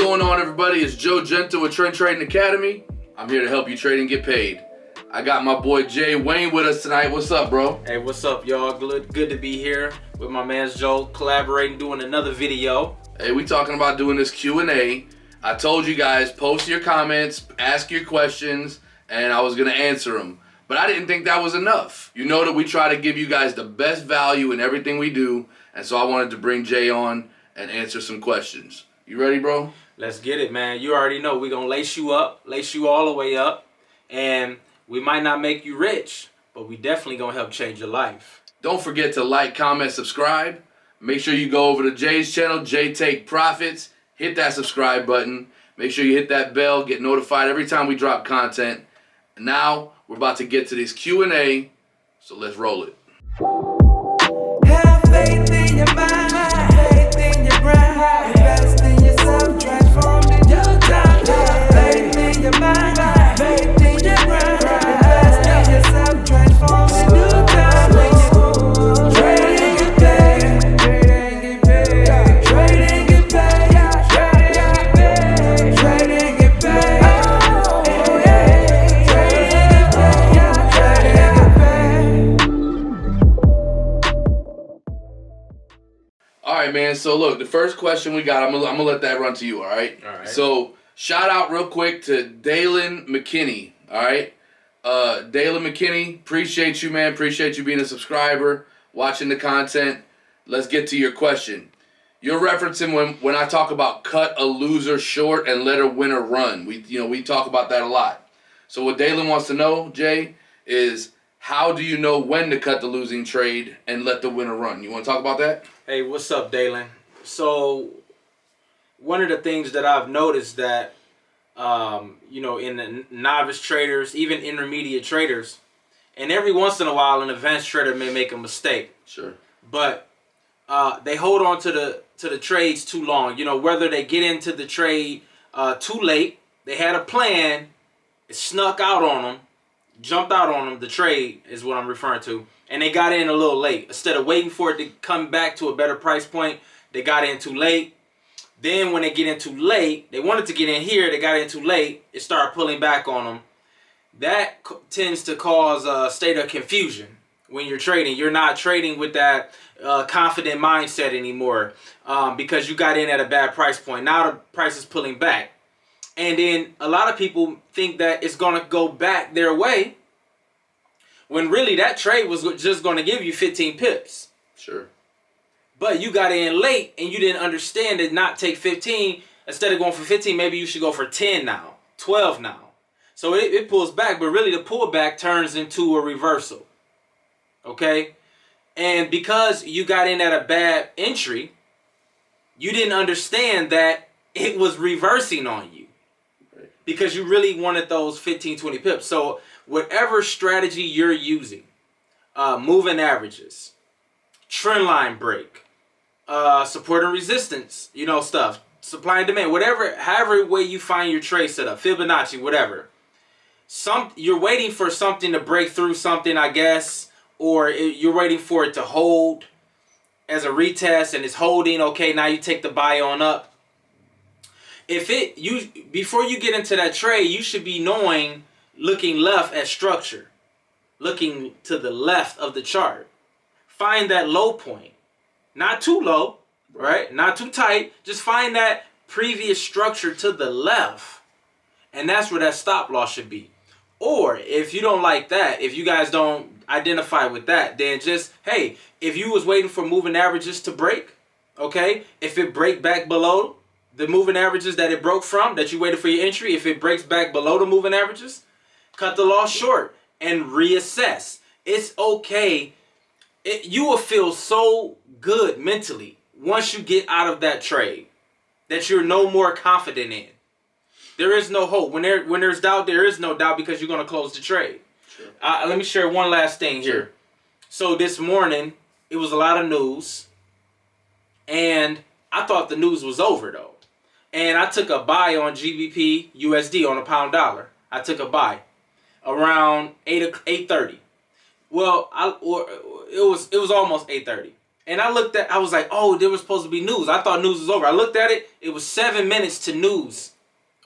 going on, everybody? It's Joe Giunta with Trend Trading Academy. I'm here to help you trade and get paid. I got my boy Jay Wayne with us tonight. What's up, bro? Hey, what's up, y'all? Good to be here with my man Joe, collaborating, doing another video. Hey, we talking about doing this Q&A. I told you guys, post your comments, ask your questions, and I was going to answer them. But I didn't think that was enough. You know that we try to give you guys the best value in everything we do, and so I wanted to bring Jay on and answer some questions. You ready, bro? Let's get it, man. You already know we're going to lace you up, lace you all the way up, and we might not make you rich, but we definitely going to help change your life. Don't forget to like, comment, subscribe. Make sure you go over to Jay's channel, Jay Take Profits. Hit that subscribe button. Make sure you hit that bell, get notified every time we drop content. And now we're about to get to this Q&A, so let's roll it. Have faith in your mind, have faith in your grind, invest in yourself, transform in your time. Have faith in your mind, have faith in your grind, invest in yourself, transform in your time. Trade and get paid, trade and get paid, trade and get paid, trade and get paid, trade and get paid, trade and get paid. All right, man. So look, the first question we got, I'm gonna let that run to you. All right. All right. So shout out real quick to Dalen McKinney. All right. Dalen McKinney, appreciate you, man. Appreciate you being a subscriber, watching the content. Let's get to your question. You're referencing when I talk about cut a loser short and let a winner run. We talk about that a lot. So what Dalen wants to know, Jay, is how do you know when to cut the losing trade and let the winner run? You want to talk about that? Hey, what's up, Dalen? So, one of the things that I've noticed that, in the novice traders, even intermediate traders, and every once in a while an advanced trader may make a mistake. Sure. But they hold on to the trades too long. You know, whether they get into the trade too late, they had a plan, it snuck out on them, jumped out on them, the trade is what I'm referring to, and they got in a little late. Instead of waiting for it to come back to a better price point, they got in too late. Then when they get in too late, they wanted to get in here, they got in too late, it started pulling back on them. That tends to cause a state of confusion when you're trading. You're not trading with that confident mindset anymore because you got in at a bad price point. Now the price is pulling back. And then a lot of people think that it's going to go back their way when really that trade was just going to give you 15 pips. Sure. But you got in late and you didn't understand it, not take 15. Instead of going for 15, maybe you should go for 10 now, 12 now. So it pulls back, but really the pullback turns into a reversal. Okay? And because you got in at a bad entry, you didn't understand that it was reversing on you. Because you really wanted those 15, 20 pips. So whatever strategy you're using, moving averages, trend line break, support and resistance, stuff, supply and demand, however way you find your trade set up, Fibonacci, whatever. You're waiting for something to break through something, I guess, or you're waiting for it to hold as a retest and it's holding. Okay, now you take the buy on up. Before you get into that trade, you should be looking left at structure, looking to the left of the chart. Find that low point, not too low, right? Not too tight. Just find that previous structure to the left, and that's where that stop loss should be. Or if you don't like that, if you guys don't identify with that, then just, hey, if you was waiting for moving averages to break, okay, if it break back below the moving averages that it broke from, that you waited for your entry, if it breaks back below the moving averages, cut the loss short and reassess. It's okay. You will feel so good mentally once you get out of that trade that you're no more confident in. There is no hope. When there's doubt, there is no doubt because you're going to close the trade. Sure. Let me share one last thing here. Sure. So this morning, it was a lot of news, and I thought the news was over, though. And I took a buy on GBP USD on a pound dollar. I took a buy around 8:30. Well, it was almost 8:30, And I was like, oh, there was supposed to be news. I thought news was over. I looked at it. It was 7 minutes to news.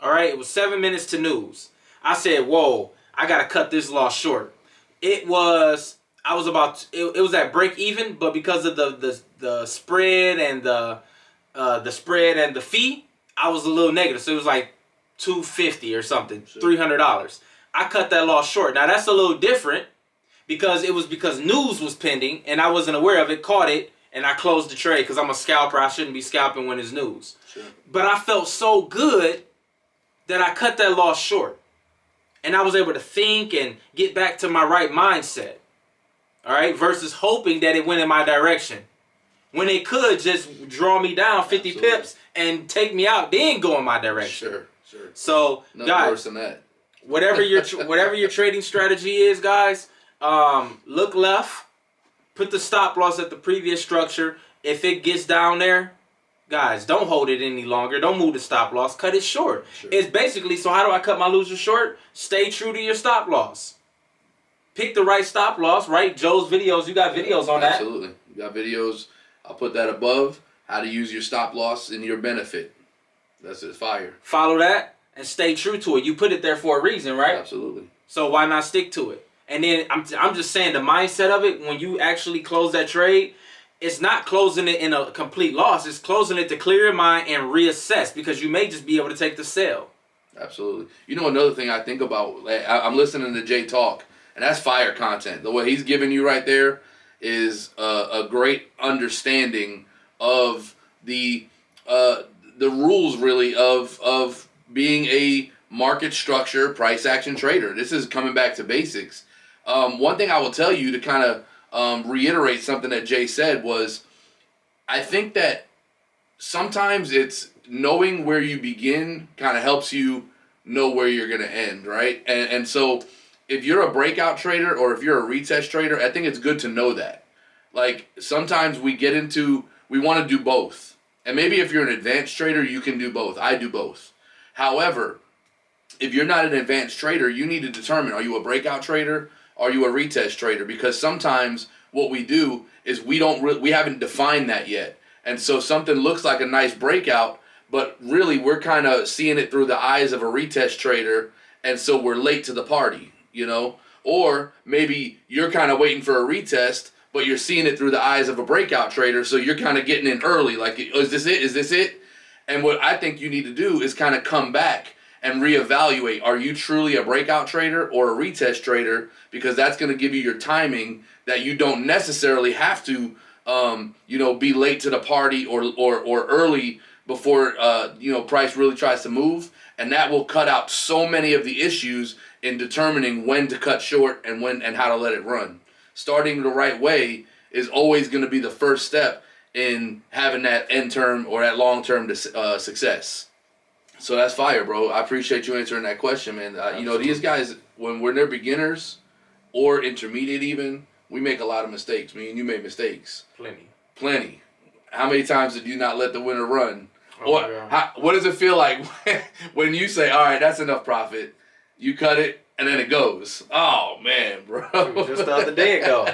All right, it was 7 minutes to news. I said, whoa, I got to cut this loss short. It was at break even, but because of the spread and the fee, I was a little negative. So it was like $250 or something, sure. $300. I cut that loss short. Now that's a little different because news was pending and I wasn't aware of it, caught it, and I closed the trade because I'm a scalper. I shouldn't be scalping when it's news. Sure. But I felt so good that I cut that loss short. And I was able to think and get back to my right mindset. All right? Versus hoping that it went in my direction. When it could just draw me down 50 Absolutely. Pips and take me out, then go in my direction. Sure. So, nothing guys, worse than that. whatever your trading strategy is, guys, look left, put the stop loss at the previous structure. If it gets down there, guys, don't hold it any longer. Don't move the stop loss. Cut it short. Sure. It's basically, so how do I cut my loser short? Stay true to your stop loss. Pick the right stop loss, right? Joe's videos, you got videos on that. Absolutely. You got videos. I'll put that above. How to use your stop loss in your benefit. That's it. Fire. Follow that and stay true to it. You put it there for a reason, right? Absolutely. So why not stick to it? And then I'm just saying the mindset of it, when you actually close that trade, it's not closing it in a complete loss. It's closing it to clear your mind and reassess because you may just be able to take the sale. Absolutely. You know, another thing I think about, I'm listening to Jay talk, and that's fire content. The way he's giving you right there is a great understanding of the rules, really, of being a market structure price action trader. This is coming back to basics. One thing I will tell you to kind of reiterate something that Jay said was, I think that sometimes it's knowing where you begin kind of helps you know where you're going to end, right? And so if you're a breakout trader or if you're a retest trader, I think it's good to know that. Like sometimes we want to do both. And maybe if you're an advanced trader, you can do both. I do both. However, if you're not an advanced trader, you need to determine, are you a breakout trader? Are you a retest trader? Because sometimes what we do is we haven't defined that yet. And so something looks like a nice breakout, but really we're kind of seeing it through the eyes of a retest trader, and so we're late to the party, you know? Or maybe you're kind of waiting for a retest, but you're seeing it through the eyes of a breakout trader, so you're kind of getting in early. Like, is this it? Is this it? And what I think you need to do is kind of come back and reevaluate. Are you truly a breakout trader or a retest trader? Because that's going to give you your timing that you don't necessarily have to, be late to the party or early before, price really tries to move. And that will cut out so many of the issues in determining when to cut short and how to let it run. Starting the right way is always going to be the first step in having that end term or that long term success. So that's fire, bro. I appreciate you answering that question, man. These guys, when they're beginners or intermediate even, we make a lot of mistakes. Me and you made mistakes. Plenty. How many times did you not let the winner run? What does it feel like when you say, all right, that's enough profit, you cut it, and then it goes? Oh, man, bro. Just the other day ago.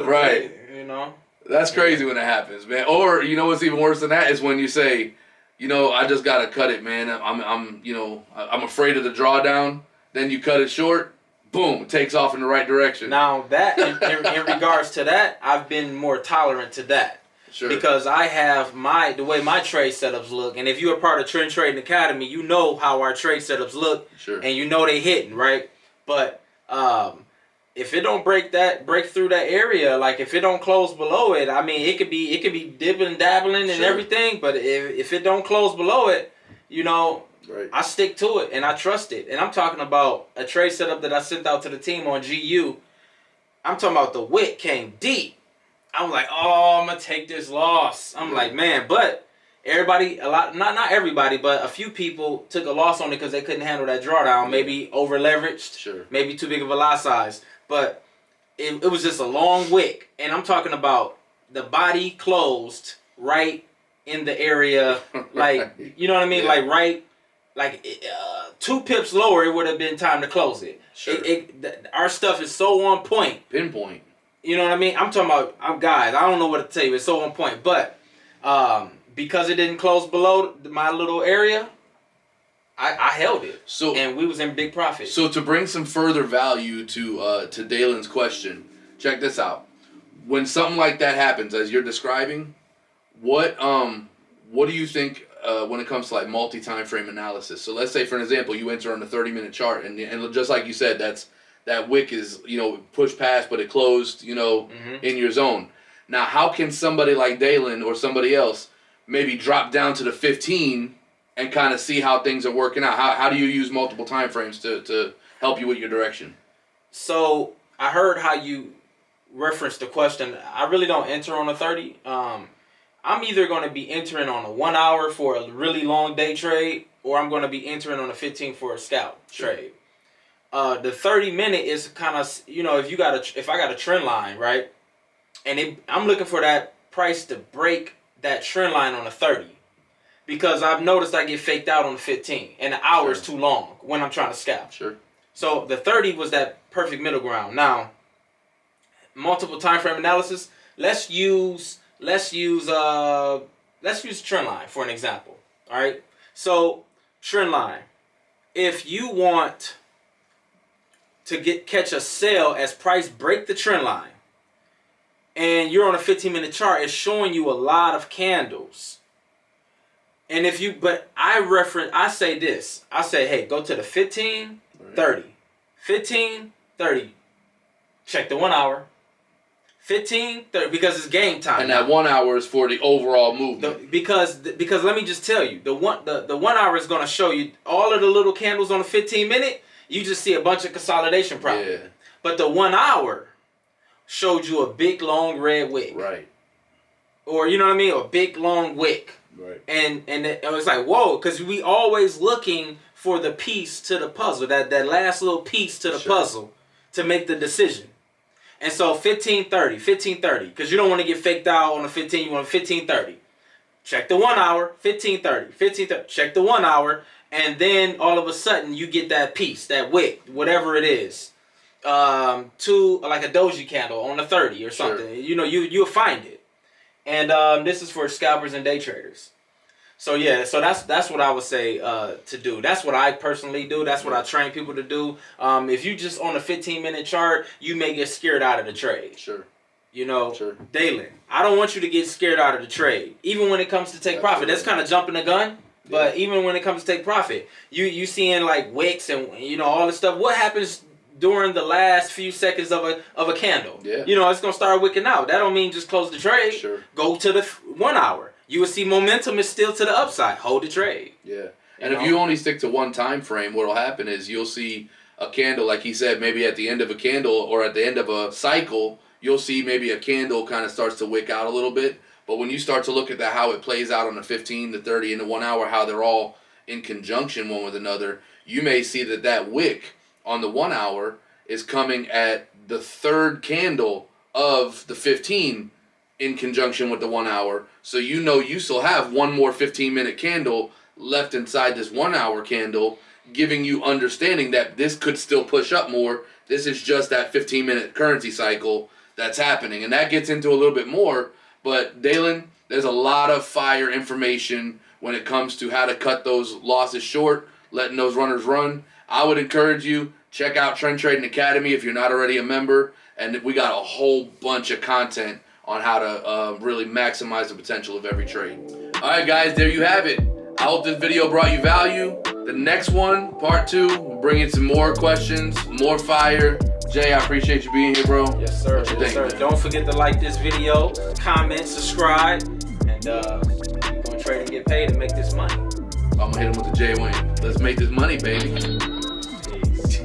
Right. Day, That's crazy when it happens, man. Or, what's even worse than that is when you say, I just got to cut it, man. I'm afraid of the drawdown. Then you cut it short. Boom, it takes off in the right direction. Now, that in regards to that, I've been more tolerant to that. Sure. Because I have the way my trade setups look, and if you're a part of Trend Trading Academy, you know how our trade setups look, sure. And you know they hitting, right? But if it don't break through that area, like if it don't close below it, I mean it could be dipping, dabbling, and everything, but if it don't close below it, right. I stick to it and I trust it. And I'm talking about a trade setup that I sent out to the team on GU. I'm talking about the wick came deep. I'm like, oh, I'm going to take this loss. I'm like, man, but everybody, not everybody, but a few people took a loss on it because they couldn't handle that drawdown. Maybe over leveraged, sure. Maybe too big of a lot size. But it was just a long wick. And I'm talking about the body closed right in the area. Like, you know what I mean? Yeah. Like 2 pips lower, it would have been time to close it. Sure. Our stuff is so on point. Pinpoint. You know what I mean? I'm talking about, guys, I don't know what to tell you. It's so on point. But because it didn't close below my little area, I held it. So, and we was in big profit. So to bring some further value to Dalen's question, check this out. When something like that happens, as you're describing, what do you think when it comes to like multi-time frame analysis? So let's say, for an example, you enter on the 30-minute chart, and just like you said, that wick is, pushed past, but it closed, in your zone. Now, how can somebody like Dalen or somebody else maybe drop down to the 15 and kind of see how things are working out? How do you use multiple time frames to help you with your direction? So I heard how you referenced the question. I really don't enter on a 30. I'm either going to be entering on a 1 hour for a really long day trade, or I'm going to be entering on a 15 for a scalp trade. The 30-minute is kind of, if I got a trend line, right, and I'm looking for that price to break that trend line on a 30, because I've noticed I get faked out on the 15, and the hour is too long when I'm trying to scalp. Sure. So the 30 was that perfect middle ground. Now, multiple time frame analysis. Let's use trend line for an example. All right. So trend line. If you want to catch a sale as price break the trend line, and you're on a 15-minute chart, it's showing you a lot of candles. And I say this. I say, hey, go to the 15, 30. 15, 30. Check the 1 hour. 15, 30, because it's game time. And that 1 hour is for the overall movement. Because let me just tell you, the 1 hour is going to show you all of the little candles on the 15-minute. You just see a bunch of consolidation probably. Yeah. But the 1 hour showed you a big long red wick. Right. Or you know what I mean? A big long wick. Right. And it was like, whoa, because we always looking for the piece to the puzzle, that last little piece to the puzzle to make the decision. And so 15:30, because you don't want to get faked out on the 15, you want 15:30. Check the 1 hour, 15:30, check the 1 hour, and then all of a sudden you get that piece, that wick, whatever it is, to like a doji candle on the 30 or something. Sure. You'll find it. And this is for scalpers and day traders. So yeah, so that's what I would say to do. That's what I personally do. That's what I train people to do. If you just on a 15-minute chart, you may get scared out of the trade. Sure. Sure. Dalen, I don't want you to get scared out of the trade. Even when it comes to take profit, that's kind of jumping the gun. Yeah. But even when it comes to take profit, you seeing like wicks and all this stuff. What happens during the last few seconds of a candle? Yeah. It's gonna start wicking out. That don't mean just close the trade. Sure. Go to the 1 hour. You will see momentum is still to the upside. Hold the trade. Yeah. And if you only stick to one time frame, what will happen is you'll see a candle, like he said, maybe at the end of a candle or at the end of a cycle, you'll see maybe a candle kind of starts to wick out a little bit. But when you start to look at how it plays out on the 15, the 30, and the 1 hour, how they're all in conjunction one with another, you may see that wick on the 1 hour is coming at the third candle of the 15 in conjunction with the 1 hour. So you still have one more 15-minute candle left inside this 1 hour candle, giving you understanding that this could still push up more. This is just that 15-minute currency cycle that's happening. And that gets into a little bit more. But Dalen, there's a lot of fire information when it comes to how to cut those losses short, letting those runners run. I would encourage you, check out Trend Trading Academy if you're not already a member. And we got a whole bunch of content on how to really maximize the potential of every trade. All right, guys, there you have it. I hope this video brought you value. The next one, part 2, we'll bring in some more questions, more fire. Jay, I appreciate you being here, bro. Yes, sir. What you think, man? Don't forget to like this video, comment, subscribe, and we're going to trade and get paid and make this money. I'm going to hit him with the J Wayne. Let's make this money, baby. Peace.